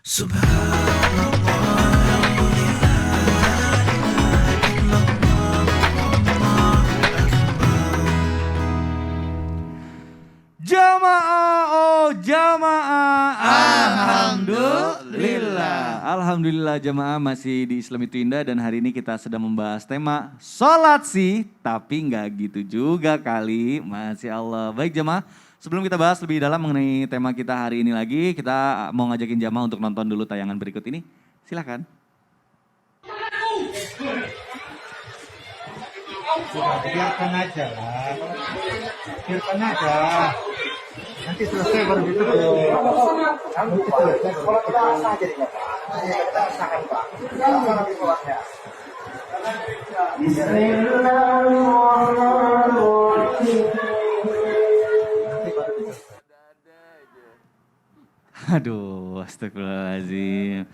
Jamaah, oh jamaah, alhamdulillah. Alhamdulillah jamaah masih di Islam itu Indah dan hari ini kita sedang membahas tema sholat sih, tapi nggak gitu juga kali, Masya Allah. Baik jamaah, sebelum kita bahas lebih dalam mengenai tema kita hari ini lagi, kita mau ngajakin jamaah untuk nonton dulu tayangan berikut ini. Silahkan. Sudah biarkan aja lah, biarkan aja. Nanti selesai baru ditutup. Nanti selesai kalau kita asah jadinya Pak. Kita asahkan Pak. Nanti sholatnya. Bismillahirrahmanirrahim. Aduh, astagfirullahaladzim.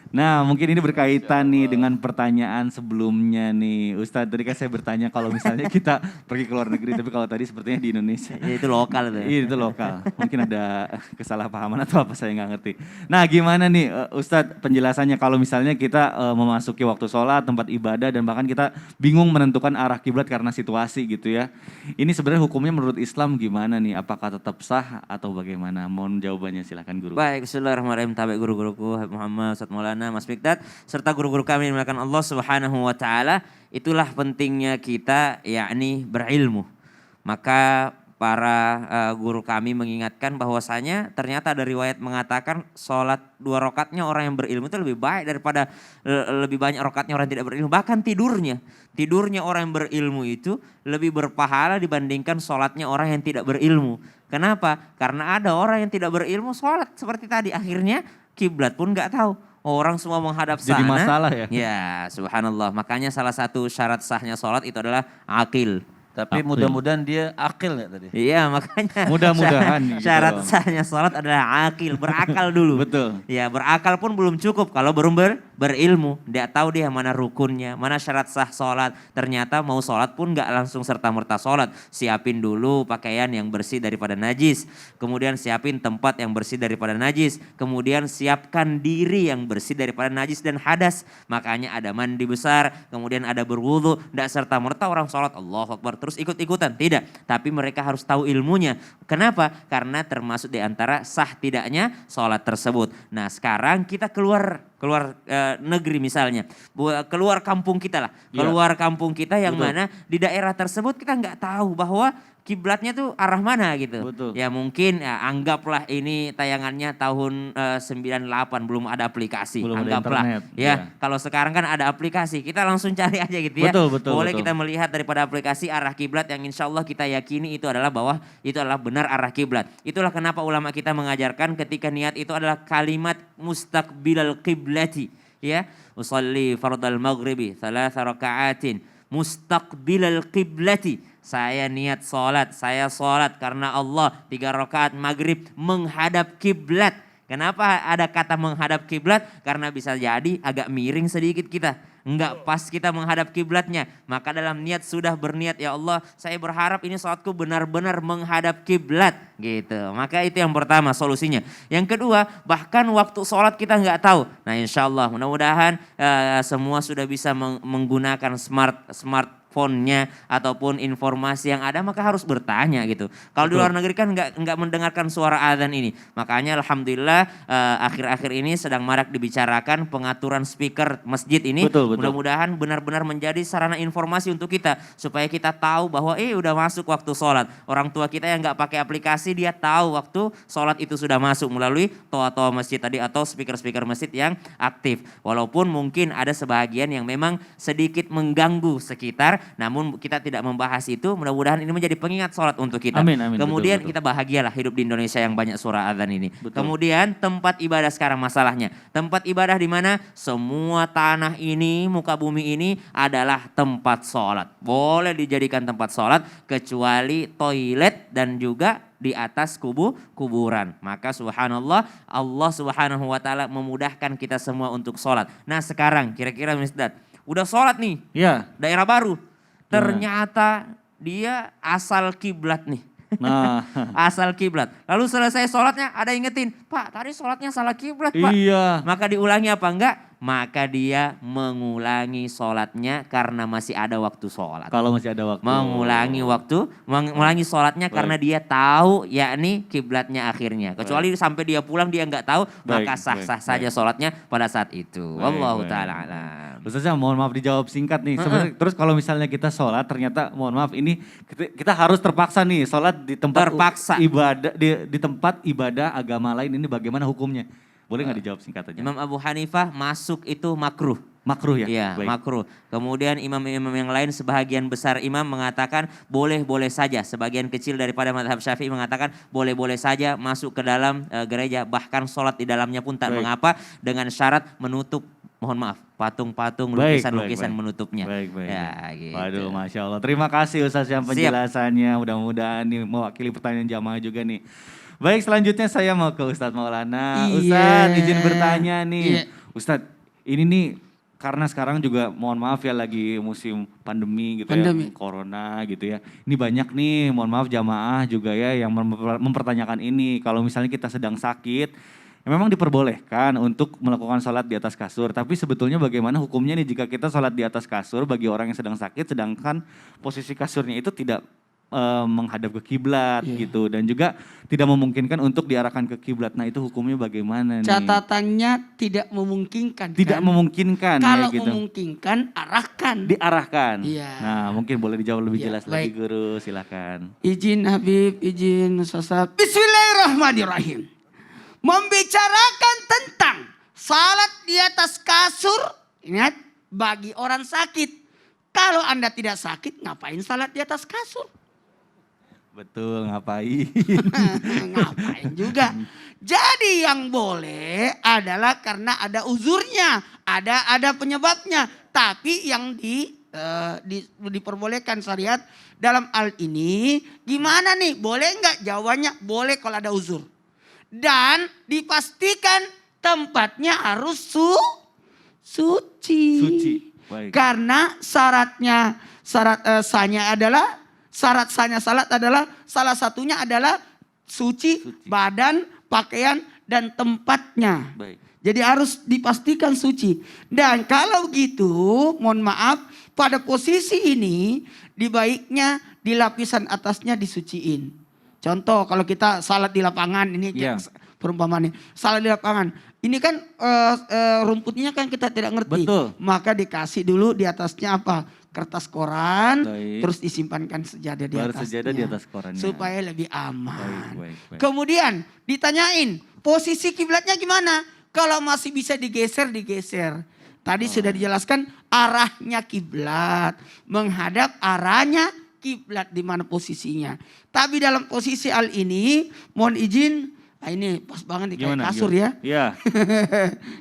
Nah mungkin ini berkaitan nih dengan pertanyaan sebelumnya nih. Ustadz tadi kan saya bertanya kalau misalnya kita pergi ke luar negeri, tapi kalau tadi sepertinya di Indonesia. Ya, itu lokal itu. Iya itu lokal, mungkin ada kesalahpahaman atau apa saya nggak ngerti. Nah gimana nih Ustadz penjelasannya kalau misalnya kita memasuki waktu sholat, tempat ibadah dan bahkan kita bingung menentukan arah kiblat karena situasi gitu ya. Ini sebenarnya hukumnya menurut Islam gimana nih? Apakah tetap sah atau bagaimana? Mohon jawabannya silakan guru. Baik, bismillahirrahmanirrahim. Tabi guru-guruku Muhammad, Ustadz Maulana, Mas Mikdad, serta guru-guru kami yang dimuliakan Allah Subhanahu wa taala. Itulah pentingnya kita yakni berilmu. Maka para guru kami mengingatkan bahwasanya ternyata ada riwayat mengatakan sholat 2 rakaatnya orang yang berilmu itu lebih baik daripada lebih banyak rakaatnya orang yang tidak berilmu. Bahkan tidurnya orang yang berilmu itu lebih berpahala dibandingkan sholatnya orang yang tidak berilmu. Kenapa? Karena ada orang yang tidak berilmu sholat seperti tadi, akhirnya kiblat pun nggak tahu. Orang semua menghadap sana. Jadi masalah ya? Ya subhanallah. Makanya salah satu syarat sahnya sholat itu adalah akil. Tapi mudah-mudahan dia akil ya tadi. Iya makanya. Mudah-mudahan gitu syarat dong. sahnya sholat adalah akil, berakal dulu. Betul. Ya berakal pun belum cukup kalau belum berilmu. Dia tahu dia mana rukunnya, mana syarat sah sholat. Ternyata mau sholat pun gak langsung serta-merta sholat. Siapin dulu pakaian yang bersih daripada najis. Kemudian siapin tempat yang bersih daripada najis. Kemudian siapkan diri yang bersih daripada najis dan hadas. Makanya ada mandi besar, kemudian ada berwudu. Gak serta-merta orang sholat Allahu Akbar terus ikut-ikutan. Tidak, tapi mereka harus tahu ilmunya. Kenapa? Karena termasuk di antara sah tidaknya sholat tersebut. Nah sekarang kita keluar negeri misalnya, keluar kampung kita lah, keluar kampung kita yang Betul. mana di daerah tersebut kita nggak tahu bahwa kiblatnya tuh arah mana gitu. Betul. Ya mungkin ya, anggaplah ini tayangannya tahun 98 belum ada aplikasi. Belum ada anggaplah internet, ya. ya. Kalau sekarang kan ada aplikasi, kita langsung cari aja gitu ya. Betul, betul, Boleh betul. kita melihat daripada aplikasi arah kiblat yang insya Allah kita yakini itu adalah bahwa itu adalah benar arah kiblat. Itulah kenapa ulama kita mengajarkan ketika niat itu adalah kalimat mustaqbilal qiblati. Ya, usolli fardal maghribi 3 raka'atin mustaqbilal qiblati. Saya niat sholat, saya sholat karena Allah 3 rakaat maghrib menghadap kiblat. Kenapa ada kata menghadap kiblat? Karena bisa jadi agak miring sedikit kita. Enggak pas kita menghadap kiblatnya. Maka dalam niat sudah berniat, ya Allah saya berharap ini sholatku benar-benar menghadap kiblat. Gitu. Maka itu yang pertama solusinya. Yang kedua, bahkan waktu sholat kita enggak tahu. Nah insya Allah mudah-mudahan semua sudah bisa menggunakan smartphone-nya ataupun informasi yang ada, maka harus bertanya gitu. Kalau di luar negeri kan enggak mendengarkan suara azan ini. Makanya alhamdulillah akhir-akhir ini sedang marak dibicarakan pengaturan speaker masjid ini. Betul. Mudah-mudahan benar-benar menjadi sarana informasi untuk kita supaya kita tahu bahwa udah masuk waktu sholat. Orang tua kita yang enggak pakai aplikasi dia tahu waktu sholat itu sudah masuk melalui toa-toa masjid tadi atau speaker-speaker masjid yang aktif. Walaupun mungkin ada sebahagian yang memang sedikit mengganggu sekitar, namun kita tidak membahas itu. Mudah-mudahan ini menjadi pengingat sholat untuk kita. Amin, amin. Kemudian Betul. kita bahagialah hidup di Indonesia yang banyak suara azan ini. Betul. Kemudian tempat ibadah sekarang masalahnya. Tempat ibadah di mana semua tanah ini, muka bumi ini adalah tempat sholat. Boleh dijadikan tempat sholat kecuali toilet dan juga di atas kuburan. Maka subhanallah Allah subhanahu wa ta'ala memudahkan kita semua untuk sholat. Nah sekarang kira-kira Misdad, udah sholat nih Iya. daerah baru. Ternyata dia asal kiblat nih. Nah, Asal kiblat. Lalu selesai sholatnya ada ingetin, Pak tadi sholatnya salah kiblat Pak. iya. Maka diulangi apa enggak? Maka dia mengulangi sholatnya karena masih ada waktu sholat. Kalau masih ada waktu. Mengulangi sholatnya karena dia tahu yakni kiblatnya akhirnya. Kecuali sampai dia pulang dia nggak tahu, maka sah-sah saja sholatnya pada saat itu. Wallahu ta'ala alam. Ustazah mohon maaf dijawab singkat nih. Sebenarnya terus kalau misalnya kita sholat ternyata mohon maaf ini kita harus terpaksa nih sholat di tempat Terpaksa. ibadah di tempat ibadah agama lain, ini bagaimana hukumnya? Boleh nggak dijawab singkat aja? Imam Abu Hanifah masuk itu makruh. Makruh ya? Iya, Baik. makruh. Kemudian imam-imam yang lain sebahagian besar imam mengatakan boleh-boleh saja. Sebagian kecil daripada mazhab Syafi'i mengatakan boleh-boleh saja masuk ke dalam gereja, bahkan sholat di dalamnya pun tak Baik. mengapa dengan syarat menutup, mohon maaf, patung-patung, Baik, lukisan-lukisan baik, baik. menutupnya. Baik, baik. Ya, baik. gitu. Waduh, Masya Allah. Terima kasih Ustaz yang Siap. penjelasannya. Mudah-mudahan nih mewakili pertanyaan jamaah juga nih. Baik, selanjutnya saya mau ke Ustadz Maulana. Iya. Ustadz, izin bertanya nih. Iya. Ustadz, ini nih karena sekarang juga mohon maaf ya lagi musim pandemi gitu Pandemi. ya, corona gitu ya. Ini banyak nih, mohon maaf jamaah juga ya yang mempertanyakan ini. Kalau misalnya kita sedang sakit, ya memang diperbolehkan untuk melakukan sholat di atas kasur. Tapi sebetulnya bagaimana hukumnya nih jika kita sholat di atas kasur bagi orang yang sedang sakit, sedangkan posisi kasurnya itu tidak menghadap ke kiblat Iya. gitu. Dan juga tidak memungkinkan untuk diarahkan ke kiblat. Nah itu hukumnya bagaimana nih? Catatannya tidak memungkinkan. Tidak kan? memungkinkan Kalau ya gitu. memungkinkan, arahkan. Diarahkan. Iya. Nah mungkin boleh dijawab lebih Iya, jelas lagi baik. guru, silakan. Izin Habib, izin Ustaz. Bismillahirrahmanirrahim. Membicarakan tentang salat di atas kasur. Ingat, bagi orang sakit. Kalau Anda tidak sakit, ngapain salat di atas kasur? Betul, ngapain? Ngapain juga. Jadi yang boleh adalah karena ada uzurnya, ada penyebabnya. Tapi yang diperbolehkan syariat dalam hal ini gimana nih? Boleh nggak? Jawabannya boleh kalau ada uzur. Dan dipastikan tempatnya harus suci. Suci. Baik. Karena syarat sahnya adalah syarat sahnya salat adalah salah satunya adalah suci. Badan, pakaian dan tempatnya. Baik. Jadi harus dipastikan suci. Dan kalau gitu, mohon maaf, pada posisi ini dibaiknya di lapisan atasnya disuciin. Contoh kalau kita salat di lapangan ini Iya. perumpamaan ini, salat di lapangan. Ini kan rumputnya kan kita tidak ngerti. Betul. Maka dikasih dulu di atasnya apa? Kertas koran, Baik. terus disimpankan sejadah di Baru atasnya. sejadah di atas korannya. Supaya lebih aman. Baik. Kemudian ditanyain posisi kiblatnya gimana? Kalau masih bisa digeser, digeser. Tadi sudah dijelaskan arahnya kiblat, menghadap arahnya kiblat di mana posisinya. Tapi dalam posisi hal ini, mohon izin, ini pas banget nih kayak Gimana? kasur Gimana? ya. Iya,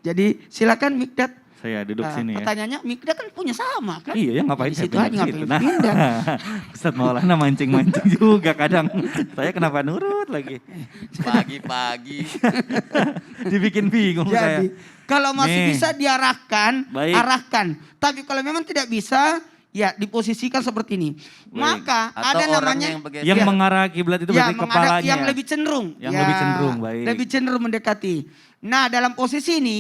Jadi silakan Mikdad. saya duduk sini ya. Pertanyaannya Mikdad kan punya sama kan? Iya ya ngapain Di saya situ aja pindah ke ngapain situ. Nah, pindah. Ustadz Maulana mancing-mancing juga kadang. Saya kenapa nurut lagi. Pagi-pagi. Dibikin bingung saya. Jadi kalau masih Nih. bisa diarahkan, Baik. arahkan. Tapi kalau memang tidak bisa, ya diposisikan seperti ini. Maka Atau ada orangnya namanya yang bergeser. Yang Ya. mengarah kiblat itu ya, berarti menghadap kepalanya. yang lebih cenderung. Yang lebih cenderung, baik. Lebih cenderung mendekati. Nah, dalam posisi ini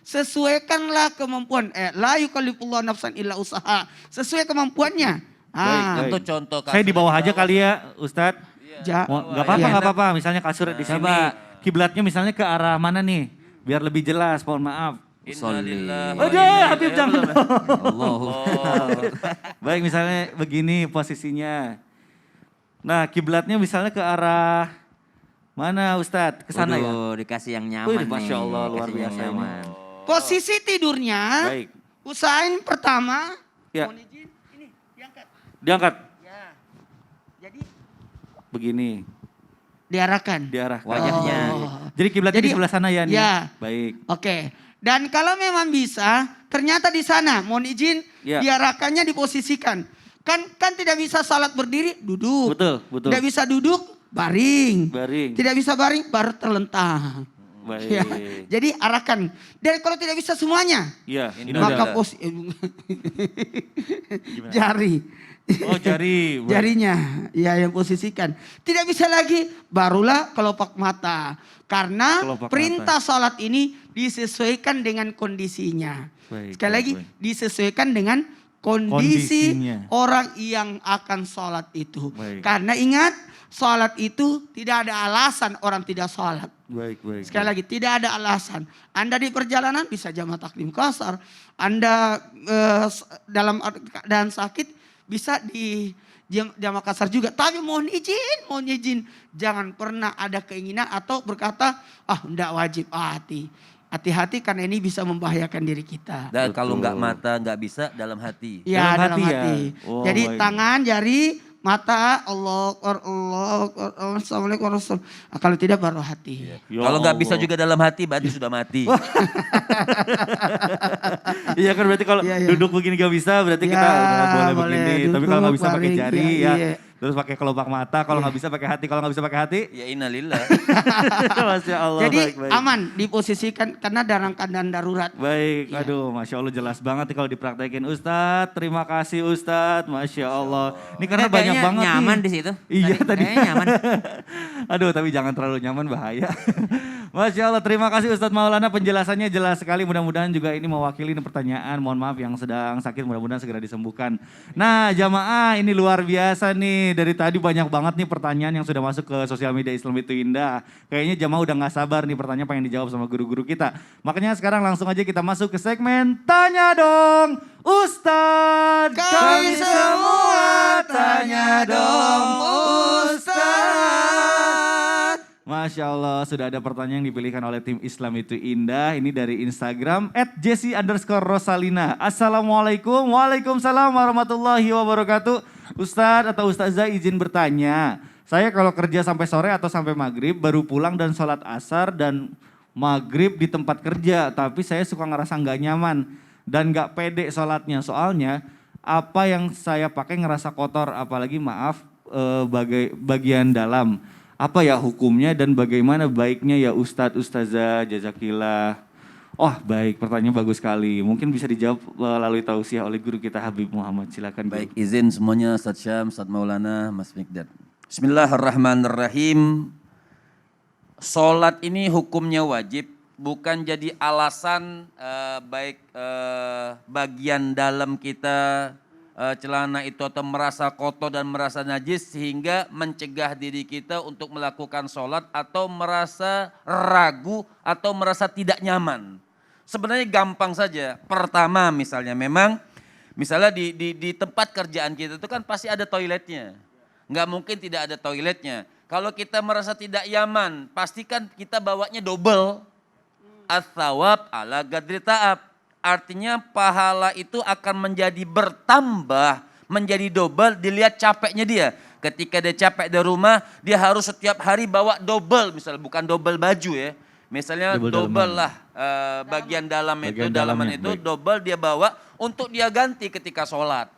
sesuaikanlah kemampuan. La yukallifullahu nafsan illa usaha. Sesuai kemampuannya. Baik. Itu contoh Saya di bawah aja kali ya Ustadz. Ja- Gak apa-apa, Iya. nggak apa-apa. Misalnya kasur di sini. Coba. Kiblatnya misalnya ke arah mana nih? Biar lebih jelas, mohon maaf. Innalillahi wa Aduh, inna Habib ilaihi jangan. Allahu. Baik, misalnya begini posisinya. Nah, kiblatnya misalnya ke arah mana Ustadz? Ke sana ya? Waduh, dikasih yang nyaman Wih, Masya nih. Allah, luar Dikasih yang biasa ini. nyaman. Posisi tidurnya, Baik. usahain pertama. Ya. Mohon izin, ini diangkat. Diangkat Ya. Jadi begini, diarahkan. diarahkan. Wajahnya. Jadi kiblatnya Jadi- di sebelah sana ya nih. Ya. Baik. Oke. Dan kalau memang bisa, ternyata di sana, mohon izin, Ya. diarahkannya diposisikan. Kan tidak bisa salat berdiri, duduk. Betul. Tidak bisa duduk, baring. Baring. Tidak bisa baring, baru terlentang. Baik. Ya. Jadi arahkan. Dan kalau tidak bisa semuanya, Iya, ini maka udah. jari. Oh jari. Jarinya, ya yang posisikan. Tidak bisa lagi, barulah kelopak mata. Karena Kelopak perintah sholat ini disesuaikan dengan kondisinya. Baik, Sekali baik, lagi, baik. disesuaikan dengan kondisi Kondisinya. orang yang akan sholat itu. Baik. Karena ingat, sholat itu tidak ada alasan orang tidak sholat. Baik, baik. Sekali lagi, tidak ada alasan. Anda di perjalanan bisa jamak takdim qasar. Anda dalam keadaan sakit bisa di jamak qasar juga. Tapi mohon izin. Jangan pernah ada keinginan atau berkata, enggak wajib. Hati-hati karena ini bisa membahayakan diri kita. Dan kalau nggak mata nggak bisa dalam hati. Ya, Dalam dalam hati ya? hati. Oh, Jadi baik. tangan, jari, mata, Allah, Assalamualaikum warahmatullahi. Kalau tidak baru hati. Ya Kalau nggak bisa Allah. juga dalam hati, berarti sudah mati. Iya kan berarti kalau Iya, iya. duduk begini gak bisa berarti kita Ya, udah boleh boleh begini. Tapi kalau nggak bisa pakai duduk, jari baring, ya. iya. Terus pakai kelopak mata, kalau nggak bisa pakai hati, kalau nggak bisa pakai hati. Ya innalillah. Masya Allah. Jadi baik, baik. aman diposisikan karena dalam keadaan darurat. Baik, Iya. aduh Masya Allah jelas banget nih kalau dipraktekin Ustadz. Terima kasih Ustadz, Masya Allah. Ini karena Kayaknya banyak banget nyaman nih. di situ. Iya tadi. Kayaknya nyaman. Aduh tapi jangan terlalu nyaman bahaya. Masya Allah terima kasih Ustadz Maulana penjelasannya jelas sekali. Mudah-mudahan juga ini mewakili pertanyaan. Mohon maaf yang sedang sakit mudah-mudahan segera disembuhkan. Nah jamaah ini luar biasa nih. Dari tadi banyak banget nih pertanyaan yang sudah masuk ke sosial media Islam itu Indah. Kayaknya jamaah udah gak sabar nih pertanyaan pengen dijawab sama guru-guru kita. Makanya sekarang langsung aja kita masuk ke segmen Tanya Dong Ustadz. Kami semua tanya dong Ustadz. Masya Allah sudah ada pertanyaan yang dipilihkan oleh tim Islam itu Indah. Ini dari Instagram @jessie_rosalina. Assalamualaikum, waalaikumsalam warahmatullahi wabarakatuh. Ustadz atau Ustazah izin bertanya. Saya kalau kerja sampai sore atau sampai maghrib baru pulang dan sholat asar dan maghrib di tempat kerja. Tapi saya suka ngerasa nggak nyaman dan nggak pede sholatnya. Soalnya apa yang saya pakai ngerasa kotor apalagi bagian dalam. Apa ya hukumnya dan bagaimana baiknya ya Ustadz, Ustazah, jazakillah. Oh baik, pertanyaan bagus sekali. Mungkin bisa dijawab melalui tausiah oleh guru kita Habib Muhammad. Silakan Guru. Baik, izin semuanya Ustadz Syam, Ustadz Maulana, Mas Mikdad. Bismillahirrahmanirrahim. Sholat ini hukumnya wajib, bukan jadi alasan bagian dalam kita celana itu atau merasa kotor dan merasa najis sehingga mencegah diri kita untuk melakukan sholat atau merasa ragu atau merasa tidak nyaman. Sebenarnya gampang saja. Pertama misalnya misalnya di tempat kerjaan kita itu kan pasti ada toiletnya. Nggak mungkin tidak ada toiletnya. Kalau kita merasa tidak nyaman, pastikan kita bawanya double. Ats-tsawab ala qadri ta'ab. Artinya pahala itu akan menjadi bertambah, menjadi double dilihat capeknya dia. Ketika dia capek dari rumah, dia harus setiap hari bawa double, misalnya bukan double baju ya. Misalnya double lah bagian dalam itu, Bagian dalaman dalamnya, itu baik. double dia bawa untuk dia ganti ketika sholat.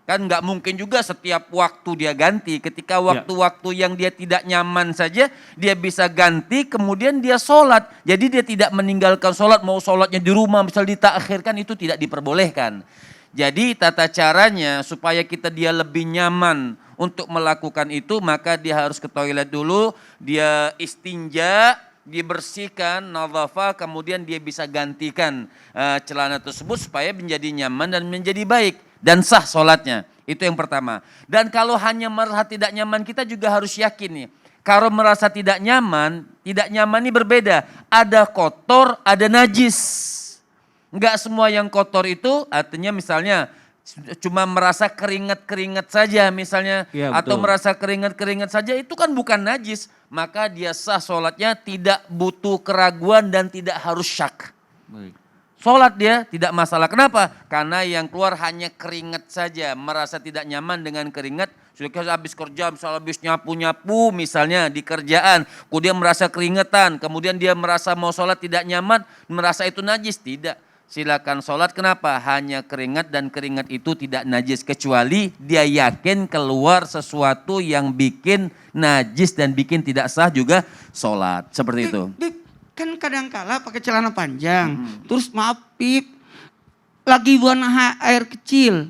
Kan nggak mungkin juga setiap waktu dia ganti. Ketika waktu-waktu yang dia tidak nyaman saja, dia bisa ganti, kemudian dia sholat. Jadi dia tidak meninggalkan sholat, mau sholatnya di rumah, misal ditakhirkan, itu tidak diperbolehkan. Jadi tata caranya supaya dia lebih nyaman untuk melakukan itu, maka dia harus ke toilet dulu, dia istinja, dibersihkan, nadhafa, kemudian dia bisa gantikan celana tersebut supaya menjadi nyaman dan menjadi baik. Dan sah sholatnya, itu yang pertama. Dan kalau hanya merasa tidak nyaman, kita juga harus yakin nih. Kalau merasa tidak nyaman ini berbeda. Ada kotor, ada najis. Enggak semua yang kotor itu artinya misalnya cuma merasa keringat-keringat saja misalnya. Ya, atau betul. merasa keringat-keringat saja itu kan bukan najis. Maka dia sah sholatnya, tidak butuh keraguan dan tidak harus syak. Baik. Sholat dia tidak masalah. Kenapa? Karena yang keluar hanya keringat saja. Merasa tidak nyaman dengan keringat. Sudah habis kerja, misalnya habis nyapu-nyapu misalnya di kerjaan. Kemudian merasa keringetan. Kemudian dia merasa mau sholat tidak nyaman. Merasa itu najis. Tidak. Silakan sholat. Kenapa? Hanya keringat dan keringat itu tidak najis. Kecuali dia yakin keluar sesuatu yang bikin najis dan bikin tidak sah juga sholat. Seperti itu. Bib, kan kadang-kala pakai celana panjang. Terus maaf Pip, lagi buang air kecil.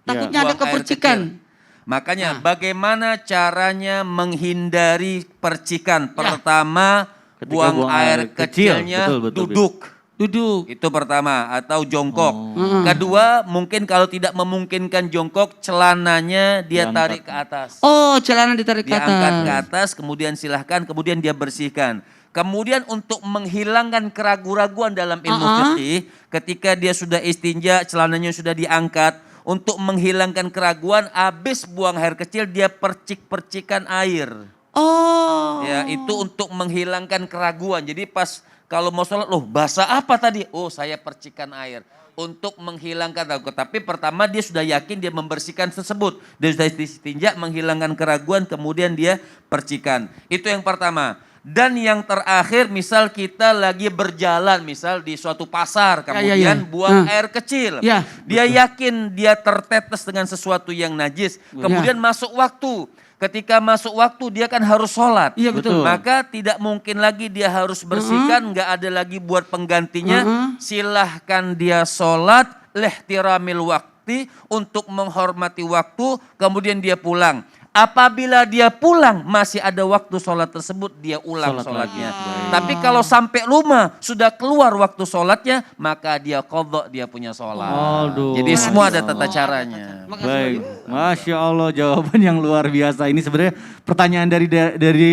Takutnya ada buang air kepercikan. Makanya bagaimana caranya menghindari percikan? Pertama, Ketika buang buang air air kecil. kecilnya Betul, betul, duduk. Duduk. Itu pertama, atau jongkok. Kedua, mungkin kalau tidak memungkinkan jongkok, celananya dia Diangkat. tarik ke atas. Oh, celana ditarik ke atas. Diangkat ke atas, kemudian silahkan, kemudian dia bersihkan. Kemudian untuk menghilangkan keraguan-raguan dalam ilmu fikih, ketika dia sudah istinja, celananya sudah diangkat, untuk menghilangkan keraguan, habis buang air kecil, dia percik-percikan air. Oh. Ya, itu untuk menghilangkan keraguan. Jadi pas kalau mau sholat, loh basah apa tadi? Oh, saya percikan air. Untuk menghilangkan keraguan. Tapi pertama dia sudah yakin dia membersihkan tersebut. Dia sudah istinja, menghilangkan keraguan, kemudian dia percikan. Itu yang pertama. Dan yang terakhir, misal kita lagi berjalan, misal di suatu pasar, kemudian buang air kecil. Ya, Dia yakin dia tertetes dengan sesuatu yang najis. Kemudian masuk waktu. Ketika masuk waktu dia kan harus sholat. Iya, betul. Maka tidak mungkin lagi dia harus bersihkan, nggak ada lagi buat penggantinya. Silahkan dia sholat, lihtiramil waktu, untuk menghormati waktu, kemudian dia pulang. Apabila dia pulang masih ada waktu sholat tersebut, dia ulang sholatnya. Tapi kalau sampai rumah sudah keluar waktu sholatnya, maka dia qadha, dia punya sholat. Aduh. Jadi semua ada tata caranya. Baik, Masya Allah jawaban yang luar biasa. Ini sebenarnya pertanyaan dari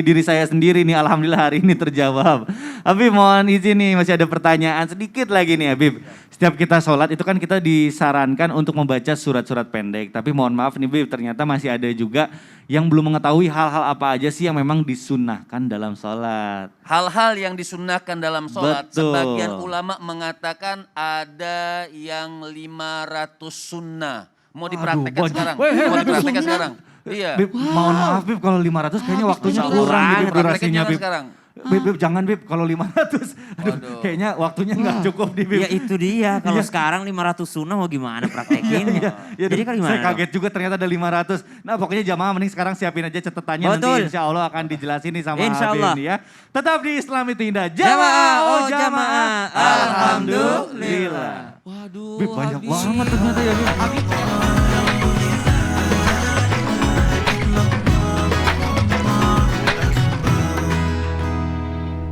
diri saya sendiri nih, alhamdulillah hari ini terjawab. Habib mohon izin nih, masih ada pertanyaan sedikit lagi nih Habib. Setiap kita sholat itu kan kita disarankan untuk membaca surat-surat pendek. Tapi mohon maaf nih Habib, ternyata masih ada juga yang belum mengetahui hal-hal apa aja sih yang memang disunnahkan dalam sholat. Hal-hal yang disunnahkan dalam sholat, Betul. sebagian ulama mengatakan ada yang 500 sunnah. Mau dipraktekkan banyak. sekarang? Weh, Mau 500 dipraktekkan sunnah? sekarang? Iya. Bib, mohon maaf Bib, kalau 500 kayaknya waktunya Insya kurang Allah. Bib, Praktekin durasinya jangan Bib. sekarang. Bib, jangan Bib, kalau 500, aduh, Waduh. kayaknya waktunya nggak cukup di Bib. Ya itu dia, kalau sekarang 500 sunnah mau gimana praktekinnya. Ya, Jadi kan gimana saya dong? kaget juga ternyata ada 500. Nah pokoknya jamaah mending sekarang siapin aja catatannya. Betul. Nanti insya Allah akan dijelasin nih sama Insya Habib Allah. nih ya. Tetap di Islam itu indah. Jamaah, oh jamaah. jamaah. Alhamdulillah. Waduh. Bib banyak Habib. banget ternyata ya Bib.